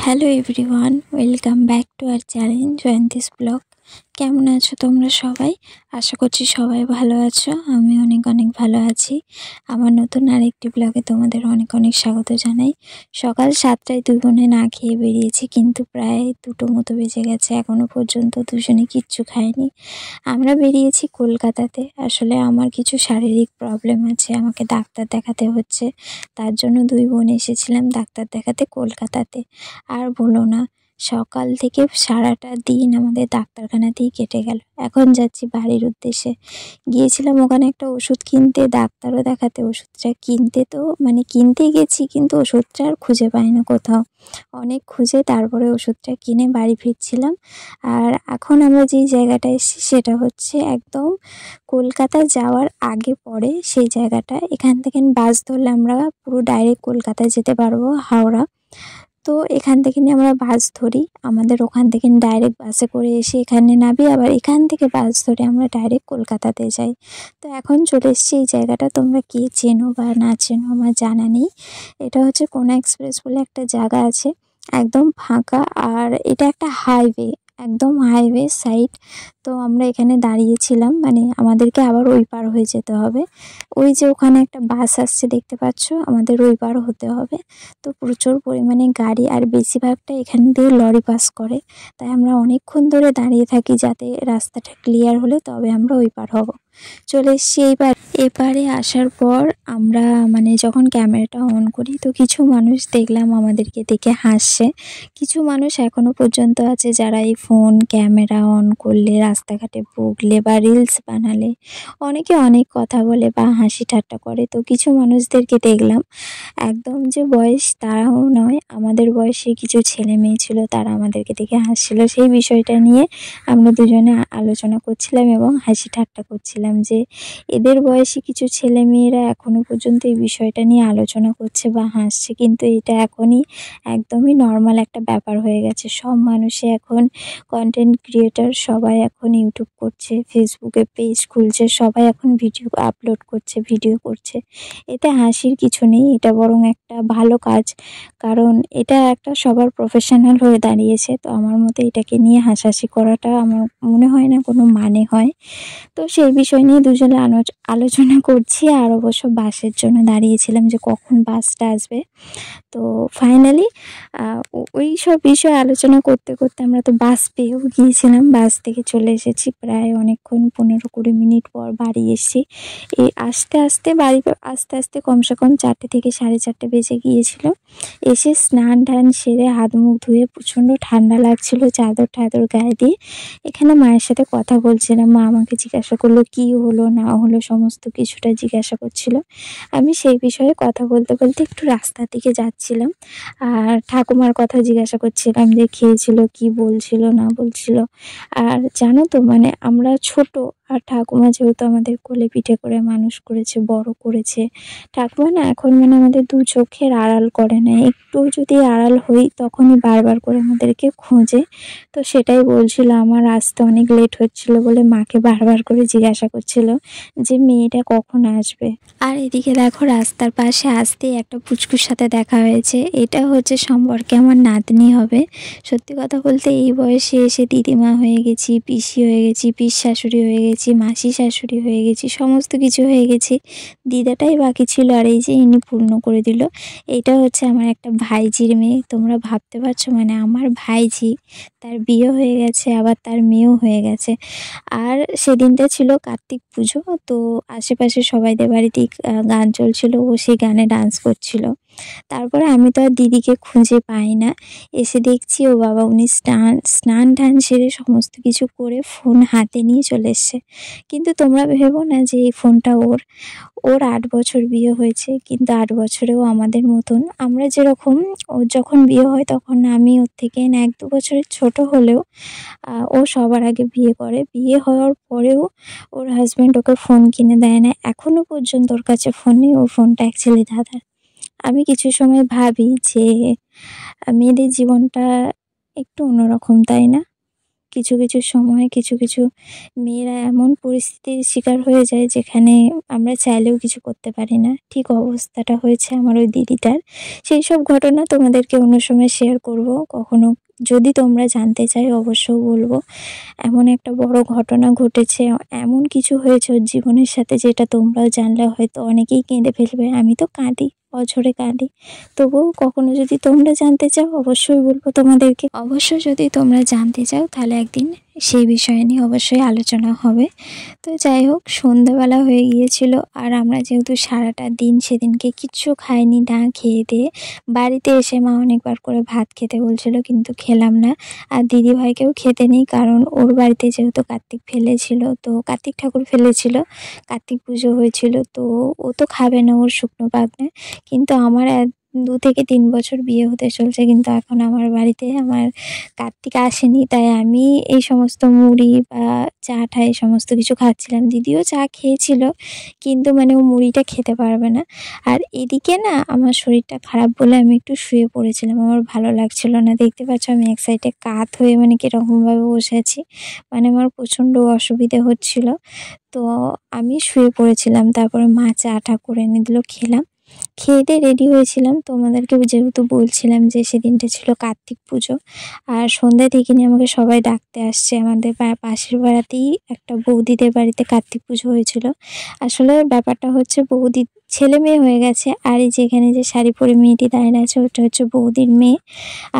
Hello everyone, welcome back to our channel Jayanti's blog. কেমন আছো তোমরা সবাই? আশা করছি সবাই ভালো আছো। আমি অনেক অনেক ভালো আছি। আমার নতুন আরেকটি ব্লগে তোমাদের অনেক অনেক স্বাগত জানাই। সকাল 7টায় দুই বোনে না খেয়ে বেরিয়েছি, কিন্তু প্রায় 2টো মতো বেজে গেছে। এখনও পর্যন্ত দুজনে কিচ্ছু খায়নি। আমরা বেরিয়েছি কলকাতাতে। আসলে আমার কিছু শারীরিক প্রবলেম আছে, আমাকে ডাক্তার দেখাতে হচ্ছে। তার জন্য দুই বোন এসেছিলাম ডাক্তার দেখাতে কলকাতাতে। আর বলো না, সকাল থেকে সারাটা দিন আমাদের ডাক্তারখানাতেই কেটে গেল। এখন যাচ্ছি বাড়ির উদ্দেশ্যে। গিয়েছিলাম ওখানে একটা ওষুধ কিনতে, ডাক্তারও দেখাতে। ওষুধটা কিনতে তো কিনতে গেছি, কিন্তু ওষুধটা আর খুঁজে পাই না কোথাও। অনেক খুঁজে তারপরে ওষুধটা কিনে বাড়ি ফিরছিলাম। আর এখন আমরা যেই জায়গাটায় এসেছি সেটা হচ্ছে একদম কলকাতা যাওয়ার আগে পরে সেই জায়গাটা। এখান থেকে বাস ধরলে আমরা পুরো ডাইরেক্ট কলকাতা যেতে পারবো, হাওড়া। তো এখান থেকে নিয়ে আমরা বাস ধরি। আমাদের ওখান থেকে ডাইরেক্ট বাসে করে এসে এখানে নামি, আবার এখান থেকে বাস ধরে আমরা ডাইরেক্ট কলকাতাতে যাই। তো এখন চলে এসেছি এই জায়গাটা। তোমরা কে চেনো বা না চেনো আমার জানা নেই। এটা হচ্ছে কোনা এক্সপ্রেস বলে একটা জায়গা আছে, একদম ফাঁকা। আর এটা একটা হাইওয়ে, একদম হাইওয়ে সাইড। তো আমরা এখানে দাঁড়িয়েছিলাম, আমাদেরকে আবার ওই পার হয়ে যেতে হবে। ওই যে ওখানে একটা বাস আসছে দেখতে পাচ্ছ, আমাদের ওই পার হতে হবে। তো প্রচুর পরিমাণে গাড়ি, আর বেশিরভাগটা এখান দিয়ে লরি পাস করে। তাই আমরা অনেকক্ষণ ধরে দাঁড়িয়ে থাকি, যাতে রাস্তাটা ক্লিয়ার হলে তবে আমরা ওই পার হব। চলে এসছি এইবার। এপারে আসার পর আমরা যখন ক্যামেরাটা অন করি, তো কিছু মানুষ দেখলাম আমাদেরকে দেখে হাসছে। কিছু মানুষ এখনো পর্যন্ত আছে যারা এই ফোন ক্যামেরা অন করলে, রাস্তাঘাটে বকলে বা রিলস বানালে অনেকে অনেক কথা বলে বা হাসি ঠাট্টা করে। তো কিছু মানুষদেরকে দেখলাম, একদম যে বয়স তারাও নয়, আমাদের বয়সী কিছু ছেলে মেয়ে ছিল, তারা আমাদেরকে দেখে হাসছিল। সেই বিষয়টা নিয়ে আমরা দুজনে আলোচনা করছিলাম এবং হাসি ঠাট্টা করছিলাম যে এদের বয়সী কিছু ছেলে মেয়েরা এখনো পর্যন্ত এই বিষয়টা নিয়ে আলোচনা করছে বা হাসছে, কিন্তু এটা এখনই একদমই নর্মাল একটা ব্যাপার হয়ে গেছে। সব মানুষই এখন কন্টেন্ট ক্রিয়েটার, সবাই এখন ইউটিউব করছে, ফেসবুকে পেজ খুলছে, সবাই এখন ভিডিও আপলোড করছে, ভিডিও করছে। এতে হাসির কিছু নেই, এটা বরং একটা ভালো কাজ। কারণ এটা একটা সবার প্রফেশনাল হয়ে দাঁড়িয়েছে। তো আমার মতে এটাকে নিয়ে হাসাহাসি করাটা আমার মনে হয় না কোনো মানে হয়। তো সেই বিষয় নিয়ে দুজনে আলোচনা করছি। আর অবশ্য বাসের জন্য দাঁড়িয়েছিলাম যে কখন বাসটা আসবে। তো ফাইনালি ওই সব বিষয়ে আলোচনা করতে করতে আমরা তো বাস পেয়েও গিয়েছিলাম। বাস থেকে চলে এসেছি, প্রায় অনেকক্ষণ 15-20 মিনিট পর বাড়ি এসেছি। এই আস্তে আস্তে আস্তে আস্তে কমসে কম 4টে থেকে 4:30 বেজে গিয়েছিল। এসে স্নান টান সেরে হাত মুখ ধুয়ে, প্রচণ্ড ঠান্ডা লাগছিল, চাদর টাদর গায়ে দিয়ে এখানে মায়ের সাথে কথা বলছিলাম। মা আমাকে জিজ্ঞাসা করলো কি হলো না হলো, সমস্ত কিছুটা জিজ্ঞাসা করছিল। আমি সেই বিষয়ে কথা বলতে বলতে একটু রাস্তার দিকে যাচ্ছিলাম। আর ঠাকুমার কথা জিজ্ঞাসা করছিলাম যে খেয়েছিল, কি বলছিল না বলছিল। আর জানো তো আমরা ছোট, আর ঠাকুমা যেহেতু আমাদের কোলে পিঠে করে মানুষ করেছে, বড় করেছে। ঠাকুমা না এখন আমাদের দু চোখের আড়াল করে না, একটু যদি আড়াল হই তখনই বারবার করে আমাদেরকে খোঁজে। তো সেটাই বলছিল, আমার আসতে অনেক লেট হচ্ছিল বলে মাকে বারবার করে জিজ্ঞাসা করছিল যে মেয়েটা কখন আসবে। আর এদিকে দেখো, রাস্তার পাশে আসতেই একটা পুচকুর সাথে দেখা হয়েছে। এটা হচ্ছে সম্পর্কে আমার নাতনি হবে। সত্যি কথা বলতে এই বয়সে এসে দিদিমা হয়ে গেছি, পিসি হয়ে গেছি, পিস শাশুড়ি হয়ে গেছি, মাসি শাশুড়ি হয়ে গেছি, সমস্ত কিছু হয়ে গেছি। দিদাটাই বাকি ছিল, আর এই যে ইনি পূর্ণ করে দিল। এইটা হচ্ছে আমার একটা ভাইঝির মেয়ে। তোমরা ভাবতে পারছো, আমার ভাইঝি, তার বিয়ে হয়ে গেছে, আবার তার মেয়েও হয়ে গেছে। আর সেদিনটা ছিল কার্তিক পুজো। তো আশেপাশে সবাইদের বাড়িতেই গান চলছিল, ও সেই গানে ডান্স করছিল। তারপরে আমি তো আর দিদিকে খুঁজে পাই না। এসে দেখছি ও বাবা, উনি স্নান টান সেরে সমস্ত কিছু করে ফোন হাতে নিয়ে চলে এসছে। কিন্তু তোমরা ভেবো না যে এই ফোনটা ওর। ওর 8 বছর বিয়ে হয়েছে, কিন্তু 8 বছরেও আমাদের মতন, আমরা যেরকম, ওর যখন বিয়ে হয় তখন আমি ওর থেকে 1-2 বছরের ছোট হলেও ও সবার আগে বিয়ে করে। বিয়ে হওয়ার পরেও ওর হাজব্যান্ড ওকে ফোন কিনে দেয় না, এখনো পর্যন্ত ওর কাছে ফোন নেই। ওর ফোনটা অ্যাকচুয়ালি দাদার। আমি কিছু সময় ভাবি যে মেয়েদের জীবনটা একটু অন্যরকম, তাই না? কিছু কিছু সময় কিছু কিছু মেয়েরা এমন পরিস্থিতির শিকার হয়ে যায় যেখানে আমরা চাইলেও কিছু করতে পারি না। ঠিক অবস্থাটা হয়েছে আমার ওই দিদিটার। সেই সব ঘটনা তোমাদেরকে অন্য সময় শেয়ার করব। কখনো যদি তোমরা জানতে চাই অবশ্যই বলবো। এমন একটা বড় ঘটনা ঘটেছে, এমন কিছু হয়েছে ওর জীবনের সাথে যেটা তোমরাও জানলে হয়তো অনেকেই কেঁদে ফেলবে। আমি তো কাঁদি, অঝরে কাঁদি। তবুও কখনো যদি তোমরা জানতে চাও অবশ্যই বলবো তোমাদেরকে। অবশ্যই যদি তোমরা জানতে চাও তাহলে একদিন সেই বিষয় নিয়ে অবশ্যই আলোচনা হবে। তো যাই হোক, সন্ধ্যাবেলা হয়ে গিয়েছিল আর আমরা যেহেতু সারাটা দিন সেদিনকে কিচ্ছু খাইনি, না খেয়ে দিয়ে বাড়িতে এসে মা অনেকবার করে ভাত খেতে বলছিল কিন্তু খেলাম না। আর দিদিভাইকেও খেতে নেই, কারণ ওর বাড়িতে যেহেতু কার্তিক ফেলেছিল, তো কার্তিক ঠাকুর ফেলেছিল, কার্তিক পুজো হয়েছিল, তো ও তো খাবে না, ওর শুকনো বাগনে। কিন্তু আমার 2 থেকে 3 বছর বিয়ে হতে চলছে, কিন্তু এখন আমার বাড়িতে আমার কার্তিক আসেনি। তাই আমি এই সমস্ত মুড়ি বা চা টা এই সমস্ত কিছু খাচ্ছিলাম। দিদিও চা খেয়েছিল, কিন্তু মানে ও মুড়িটা খেতে পারবে না। আর এদিকে না আমার শরীরটা খারাপ বলে আমি একটু শুয়ে পড়েছিলাম, আমার ভালো লাগছিল না। দেখতে পাচ্ছ আমি এক সাইডে কাত হয়ে মানে কিরকমভাবে বসে আছি, মানে আমার প্রচণ্ড অসুবিধে হচ্ছিল। তো আমি শুয়ে পড়েছিলাম, তারপরে মা চা টা করে এনে দিল, খেলাম। খেয়ে দিয়ে রেডি হয়েছিলাম, তোমাদেরকে যেহেতু বলছিলাম যে সেদিনটা ছিল কার্তিক পুজো। আর সন্ধ্যা থেকে নিয়ে আমাকে সবাই ডাকতে আসছে। আমাদের পাশের পাড়াতেই একটা বৌদিদের বাড়িতে কার্তিক পুজো হয়েছিল। আসলে ব্যাপারটা হচ্ছে বৌদির ছেলে মেয়ে হয়ে গেছে, আর এই যেখানে যে শাড়ি পরে মেয়েটি দাঁড়িয়ে আছে ওটা হচ্ছে বৌদির মেয়ে,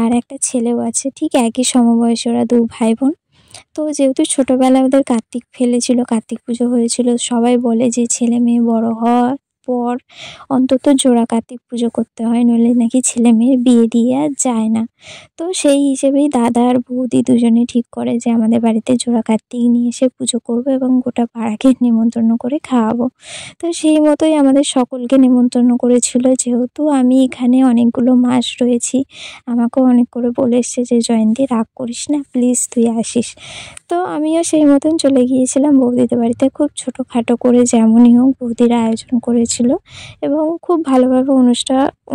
আর একটা ছেলেও আছে, ঠিক একই সমবয়সী, ওরা 2 ভাই বোন। তো যেহেতু ছোটবেলায় ওদের কার্তিক ফেলেছিল, কার্তিক পুজো হয়েছিল, সবাই বলে যে ছেলে মেয়ে বড় হওয়ার পর অন্তত জোড়া কার্তিক পুজো করতে হয়, নইলে নাকি ছেলে মেয়ের বিয়ে দিয়ে আর যায় না। তো সেই হিসেবেই দাদা আর বৌদি দুজনে ঠিক করে যে আমাদের বাড়িতে জোড়া কার্তিক নিয়ে এসে পুজো করবো এবং গোটা পাড়াকে নিমন্ত্রণ করে খাওয়াবো। তো সেই মতোই আমাদের সকলকে নিমন্ত্রণ করেছিল। যেহেতু আমি এখানে অনেকগুলো মাস রয়েছি, আমাকেও অনেক করে বলে এসছে যে জয়ন্তী রাগ করিস না, প্লিজ তুই আসিস। তো আমিও সেই মতন চলে গিয়েছিলাম বৌদিদের বাড়িতে। খুব ছোটোখাটো করে যেমনই হোক বৌদিরা আয়োজন করেছিল এবং খুব ভালোভাবে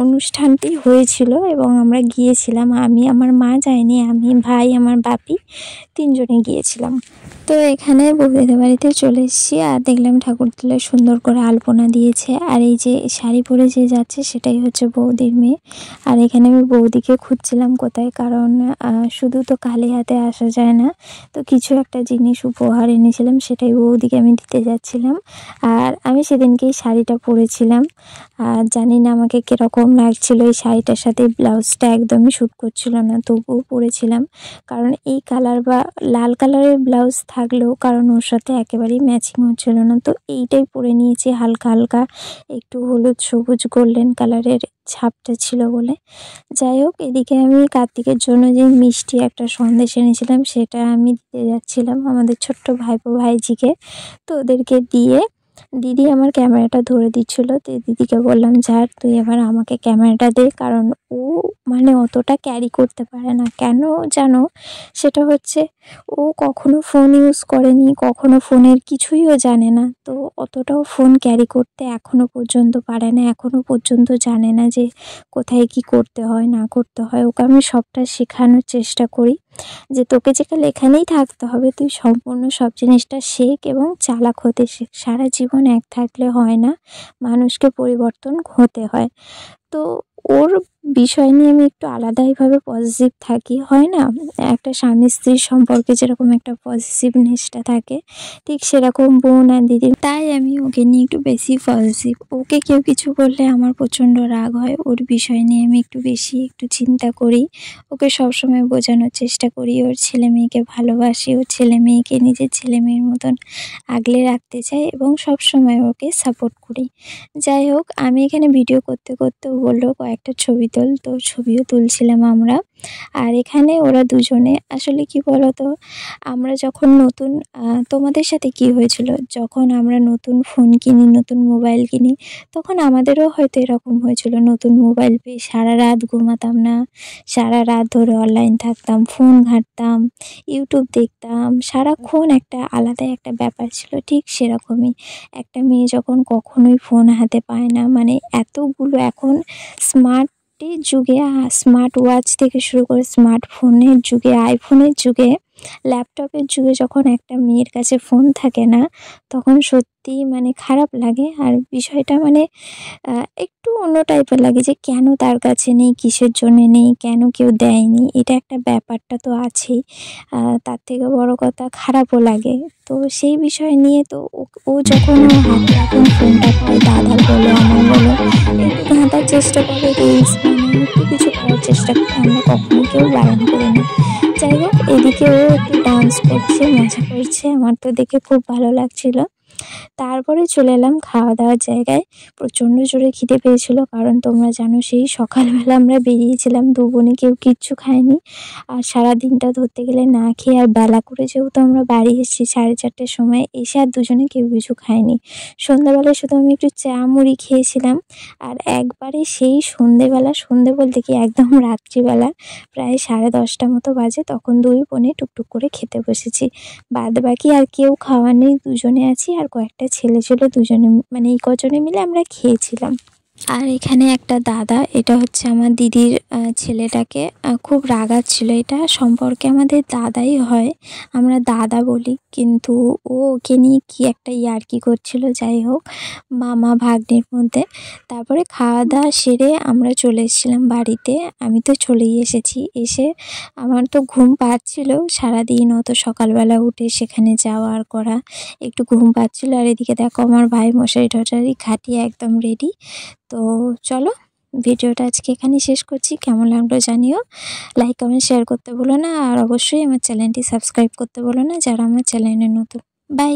অনুষ্ঠানটি হয়েছিল এবং আমরা গিয়েছিলাম। আমি, আমার মা যায়নি, আমি, ভাই, আমার বাপি 3 জনে গিয়েছিলাম। তো এখানে বৌদিদের বাড়িতে চলে এসেছি আর দেখলাম ঠাকুরতলায় সুন্দর করে আলপনা দিয়েছে। আর এই যে শাড়ি পরে যে যাচ্ছে সেটাই হচ্ছে বৌদির মেয়ে। আর এখানে আমি বৌদিকে খুঁজছিলাম কোথায়, কারণ শুধু তো খালি হাতে আসা যায় না। তো কিছু একটা জিনিস উপহার এনেছিলাম, সেটাই বৌদিকে আমি দিতে যাচ্ছিলাম। আর আমি সেদিনকেই শাড়িটা পরেছিলাম, আর জানি না আমাকে কীরকম লাগছিল। এই শাড়িটার সাথে ব্লাউজটা একদমই শ্যুট করছিল না, তবুও পরেছিলাম, কারণ এই কালার বা লাল কালারের ব্লাউজ থাকলেও কারণ ওর সাথে একেবারেই ম্যাচিং হচ্ছিল না। তো এইটাই পরে নিয়েছি, হালকা হালকা একটু হলুদ সবুজ গোল্ডেন কালারের ছাপটা ছিল বলে। যাই হোক, এদিকে আমি কার্তিকের জন্য যে মিষ্টি একটা সন্দেশ এনেছিলাম সেটা আমি দিতে যাচ্ছিলাম আমাদের ছোট্ট ভাইপো ভাইজিকে। তো ওদেরকে দিয়ে দিদি আমার ক্যামেরাটা ধরে দিচ্ছিল। তো দিদিকে বললাম, যা তুই এবার আমাকে ক্যামেরাটা দে, কারণ ও মানে অতটা ক্যারি করতে পারে না। কেন জানো? সেটা হচ্ছে ও কখনো ফোন ইউজ করেনি, কখনো ফোনের কিছুই ও জানে না। তো অতটাও ফোন ক্যারি করতে এখনো পর্যন্ত পারে না, এখনো পর্যন্ত জানে না যে কোথায় কি করতে হয় না করতে হয়। ওকে আমি সবটা শেখানোর চেষ্টা করি যে তোকে যেখানে এখানেই থাকতে হবে, তুই সম্পূর্ণ সব জিনিসটা শেখ এবং চালাক হতে শেখ। সারা জীবন এক থাকলে হয় না, মানুষকে পরিবর্তন হতে হয়। তো ওর বিষয় নিয়ে আমি একটু আলাদাইভাবে পজিটিভ থাকি, হয় না? একটা স্বামী স্ত্রীর সম্পর্কে যেরকম একটা পজিটিভনেসটা থাকে, ঠিক সেরকম বোন আর দিদি, তাই আমি ওকে নিয়ে একটু বেশি পজিটিভ। ওকে কেউ কিছু বললে আমার প্রচণ্ড রাগ হয়, ওর বিষয় নিয়ে আমি একটু চিন্তা করি। ওকে সবসময় বোঝানোর চেষ্টা করি ওর ছেলে মেয়েকে ভালোবাসি, ওর ছেলে মেয়েকে নিজের ছেলে মেয়ের মতন আগলে রাখতে চাই এবং সবসময় ওকে সাপোর্ট করি। যাই হোক, আমি এখানে ভিডিও করতে করতে ও বললো কয়েকটা ছবি তোল, তো ছবিও তুলছিলাম আমরা। আর এখানে ওরা দুজনে আসলে কি বলতো, আমরা যখন নতুন তোমাদের সাথে কি হয়েছিল, যখন আমরা নতুন ফোন কিনি, নতুন মোবাইল কিনি, তখন আমাদেরও হয়তো এরকম হয়েছিল। নতুন মোবাইল পেয়ে সারা রাত ঘুমাতাম না, সারা রাত ধরে অনলাইন থাকতাম, ফোন ঘাঁটতাম, ইউটিউব দেখতাম, সারাক্ষণ একটা আলাদাই একটা ব্যাপার ছিল। ঠিক সেরকমই একটা মেয়ে যখন কখনোই ফোন হাতে পায় না, মানে এতগুলো এখন স্মার্টের যুগে, স্মার্ট ওয়াচ থেকে শুরু করে স্মার্টফোনের যুগে, আইফোনের যুগে ল্যাপটপের যুগে যখন একটা মেয়ের কাছে ফোন থাকে না, তখন সত্যিই মানে খারাপ লাগে। আর বিষয়টা মানে একটু অন্য টাইপের লাগে যে কেন তার কাছে নেই, কিসের জন্যে নেই, কেন কেউ দেয়নি? এটা একটা ব্যাপারটা তো আছেই। তার থেকে বড় কথা খারাপও লাগে। তো সেই বিষয় নিয়ে তো ও যখন ওর হাতে এখন ফোনটা পায়, দাদার বলো আমার বলো, একটু ঘাঁটার চেষ্টা করে, রিলস বানায়, একটু কিছু করার চেষ্টা করে, আমরা কখনো কেউ বারণ করি না। যাই হোক, এদিকে ও একটু ডান্স করছে, মজা করছে, আমার তো দেখে খুব ভালো লাগছিল। তারপরে চলে এলাম খাওয়া-দাওয়ার জায়গায়। প্রচণ্ড জোরে খিদে পেয়েছিল, কারণ তোমরা জানো সেই সকালবেলা আমরা বেরিয়েছিলাম, 2 বোনে কেউ কিচ্ছু খায়নি। আর সারাদিনটা ধরতে গেলে না খেয়ে, আর বেলা করে যেহেতু আমরা বাড়ি এসেছি 4:30টার সময়, এসে আর দুজনে কেউ কিছু খায়নি। সন্ধ্যাবেলায় শুধু আমি একটু চা মুড়ি খেয়েছিলাম। আর একবারে সেই সন্ধেবেলা, সন্ধে বলতে কি একদম রাত্রিবেলা, প্রায় 10:30 মতো বাজে, তখন 2 বোনে টুকটুক করে খেতে বসেছি। বাদবাকি আর কেউ খাওয়ার নেই, দুজনে আছি আর কয়েকটা ছেলে ছিল, দুজনে মানে এই কজনে মিলে আমরা খেয়েছিলাম। আর এখানে একটা দাদা, এটা হচ্ছে আমার দিদির ছেলেটাকে খুব রাগাচ্ছিল। এটা সম্পর্কে আমাদের দাদাই হয়, আমরা দাদা বলি, কিন্তু ও ওকে নিয়ে কি একটা ইয়ার্কি করছিল। যাই হোক, মামা ভাগ্নির মধ্যে। তারপরে খাওয়া দাওয়া সেরে আমরা চলে এসেছিলাম বাড়িতে। আমি তো চলেই এসেছি। এসে আমার তো ঘুম পাচ্ছিল, সারাদিন অত সকালবেলা উঠে সেখানে যাওয়া আর করা, একটু ঘুম পাচ্ছিল। আর এদিকে দেখো আমার ভাই মশারি টশারি খাটিয়ে একদম রেডি। তো চলো, ভিডিওটা আজকে এখানেই শেষ করছি। কেমন লাগলো জানিও, লাইক কমেন্ট শেয়ার করতে ভুলো না, আর অবশ্যই আমার চ্যানেলটি সাবস্ক্রাইব করতে ভুলো না যারা আমার চ্যানেলে নতুন। বাই।